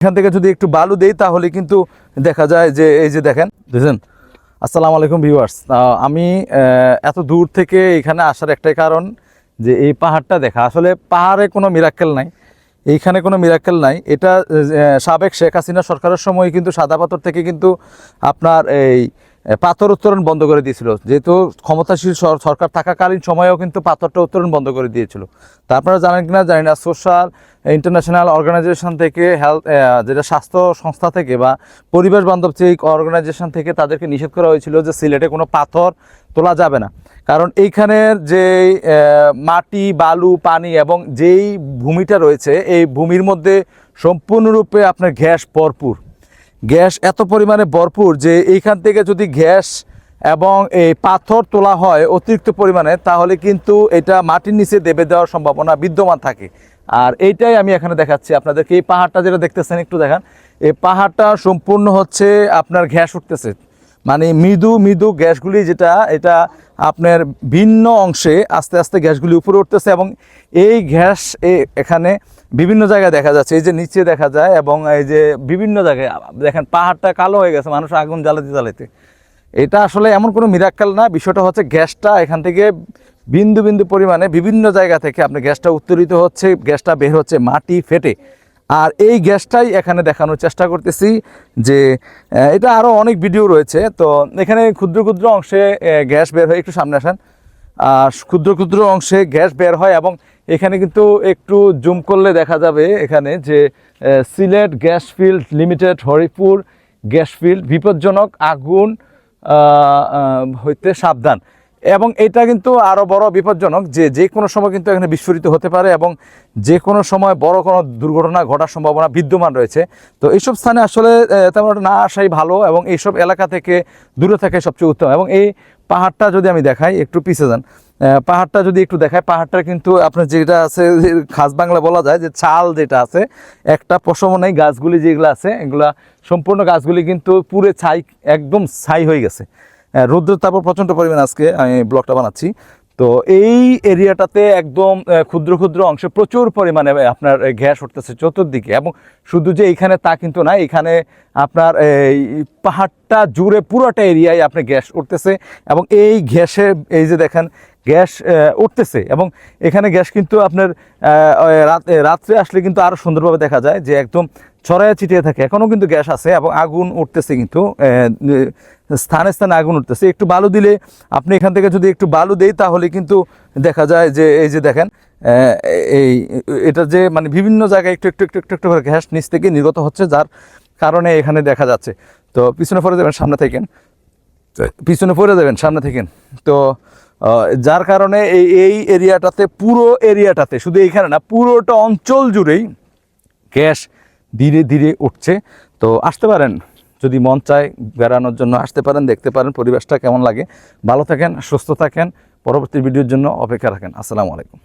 এখান থেকে যদি একটু বালু দেই তাহলে কিন্তু দেখা যায় যে এই যে দেখেন বুঝলেন। আসসালামু আলাইকুম ভিউয়ার্স, আমি এত দূর থেকে এখানে আসার একটাই কারণ যে এই পাহাড়টা দেখা। আসলে পাহাড়ে কোনো মিরাক্কেল নাই, এইখানে কোনো মিরাক্কেল নাই। এটা সাবেক শেখ হাসিনা সরকারের সময় কিন্তু সাদা পাথর থেকে কিন্তু আপনার এই পাথর উত্তোলন বন্ধ করে দিয়েছিল, যেহেতু ক্ষমতাশীল সরকার থাকাকালীন সময়েও কিন্তু পাথরটা উত্তোলন বন্ধ করে দিয়েছিল। তা আপনারা জানেন কিনা জানি না, সোশ্যাল ইন্টারন্যাশনাল অর্গানাইজেশন থেকে যেটা স্বাস্থ্য সংস্থা থেকে বা পরিবেশ বান্ধব যে অর্গানাইজেশন থেকে তাদেরকে নিষেধ করা হয়েছিল যে সিলেটে কোনো পাথর তোলা যাবে না। কারণ এইখানের যে মাটি, বালু, পানি এবং যেই ভূমিটা রয়েছে এই ভূমির মধ্যে সম্পূর্ণরূপে আপনার গ্যাস ভরপুর। গ্যাস এত পরিমাণে ভরপুর যে এইখান থেকে যদি গ্যাস এবং এই পাথর তোলা হয় অতিরিক্ত পরিমাণে, তাহলে কিন্তু এটা মাটির নিচে দেবে দেওয়ার সম্ভাবনা বিদ্যমান থাকে। আর এইটাই আমি এখানে দেখাচ্ছি আপনাদেরকে। এই পাহাড়টা যেটা দেখতেছেন একটু দেখান, এই পাহাড়টা সম্পূর্ণ হচ্ছে আপনার গ্যাস উঠতেছে, মানে মৃদু মৃদু গ্যাসগুলি, যেটা এটা আপনার ভিন্ন অংশে আস্তে আস্তে গ্যাসগুলি উপরে উঠতেছে এবং এই গ্যাস এখানে বিভিন্ন জায়গায় দেখা যাচ্ছে। এই যে নিচে দেখা যায় এবং এই যে বিভিন্ন জায়গায় দেখেন পাহাড়টা কালো হয়ে গেছে মানুষ আগুন জ্বালাতে জ্বালাতে। এটা আসলে এমন কোনো মিরাক্কেল না, বিষয়টা হচ্ছে গ্যাসটা এখান থেকে বিন্দু বিন্দু পরিমাণে বিভিন্ন জায়গা থেকে আপনার গ্যাসটা উত্তোলিত হচ্ছে, গ্যাসটা বের হচ্ছে মাটি ফেটে। আর এই গ্যাসটাই এখানে দেখানোর চেষ্টা করতেছি যে এটা আরও অনেক ভিডিও রয়েছে। তো এখানে ক্ষুদ্র ক্ষুদ্র অংশে গ্যাস বের হয়, একটু সামনে আসেন। ক্ষুদ্র ক্ষুদ্র অংশে গ্যাস বের হয় এবং এখানে কিন্তু একটু জুম করলে দেখা যাবে এখানে যে Sylhet gas field limited, Haripur gas field, বিপজ্জনক আগুন হইতে সাবধান। এবং এটা কিন্তু আরও বড় বিপজ্জনক যে কোনো সময় কিন্তু এখানে বিস্ফোরিত হতে পারে এবং যে কোনো সময় বড় কোনো দুর্ঘটনা ঘটার সম্ভাবনা বিদ্যমান রয়েছে। তো এইসব স্থানে আসলে তেমন না আসাই ভালো এবং এইসব এলাকা থেকে দূরে থাকাই সবচেয়ে উত্তম। এবং এই পাহাড়টা যদি আমি দেখাই, একটু পিছিয়ে যান, পাহাড়টা যদি একটু দেখায়, পাহাড়টা কিন্তু আপনার যেটা আছে খাস বাংলা বলা যায় যে চাল যেটা আছে, একটা পশমও নেই। গাছগুলি যেগুলো আছে এগুলা সম্পূর্ণ গাছগুলি কিন্তু পুরো ছাই, একদম ছাই হয়ে গেছে। রৌদ্র তারপর প্রচণ্ড পরিমাণ আজকে আমি ব্লগটা বানাচ্ছি। তো এই এরিয়াটাতে একদম ক্ষুদ্র ক্ষুদ্র অংশে প্রচুর পরিমাণে আপনার গ্যাস উঠতেছে চতুর্দিকে। এবং শুধু যে এইখানে তা কিন্তু না, এখানে আপনার এই পাহাড়টা জুড়ে পুরোটা এরিয়ায় আপনার গ্যাস উঠতেছে এবং এই গ্যাসে এই যে দেখেন গ্যাস উঠতেছে এবং এখানে গ্যাস কিন্তু আপনার রাত্রে আসলে কিন্তু আরও সুন্দরভাবে দেখা যায় যে একদম ছড়ায় ছিটিয়ে থাকে। এখনও কিন্তু গ্যাস আছে এবং আগুন উঠতেছে, কিন্তু স্থানে স্থানে আগুন উঠতেছে। একটু বালু দিলে, আপনি এখান থেকে যদি একটু বালু দেই তাহলে কিন্তু দেখা যায় যে এই যে দেখেন এটা যে মানে বিভিন্ন জায়গায় একটু একটু একটু একটু একটু করে গ্যাস নিচ থেকে নির্গত হচ্ছে, যার কারণে এখানে দেখা যাচ্ছে। তো পিছনে পড়ে যাবেন, সামনে থাকেন, পিছনে পড়ে যাবেন, সামনে থাকেন। তো যার কারণে এই এরিয়াটাতে, পুরো এরিয়াটাতে, শুধু এইখানে না পুরোটা অঞ্চল জুড়েই গ্যাস ধীরে ধীরে উঠছে। তো আসতে পারেন, যদি মন চায় বেড়ানোর জন্য আসতে পারেন, দেখতে পারেন পরিবেশটা কেমন লাগে। ভালো থাকেন, সুস্থ থাকেন, পরবর্তী ভিডিওর জন্য অপেক্ষা রাখেন। আসসালামু আলাইকুম।